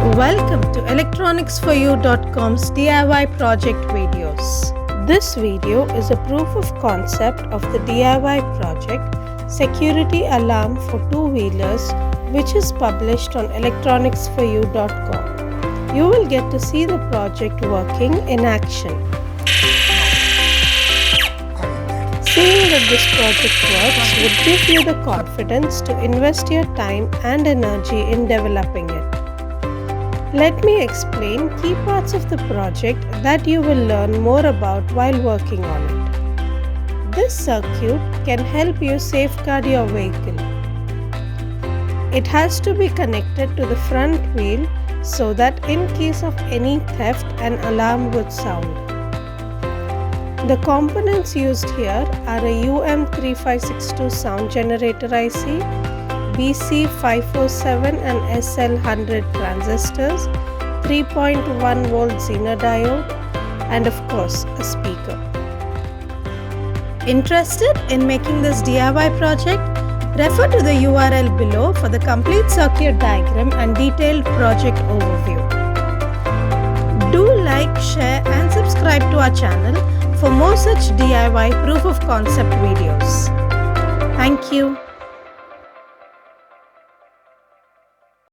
Welcome to electronicsforyou.com's DIY project videos. This video is a proof of concept of the DIY project Security Alarm for Two-Wheelers, which is published on electronicsforyou.com. You will get to see the project working in action. Seeing that this project works would give you the confidence to invest your time and energy in developing it. Let me explain key parts of the project that you will learn more about while working on it. This circuit can help you safeguard your vehicle. It has to be connected to the front wheel so that in case of any theft, an alarm would sound. The components used here are a UM3562 sound generator IC, BC547 and SL100 transistors, 3.1 volt Zener diode, and of course a speaker. Interested in making this DIY project? Refer to the URL below for the complete circuit diagram and detailed project overview. Do like, share and subscribe to our channel for more such DIY proof of concept videos. Thank you.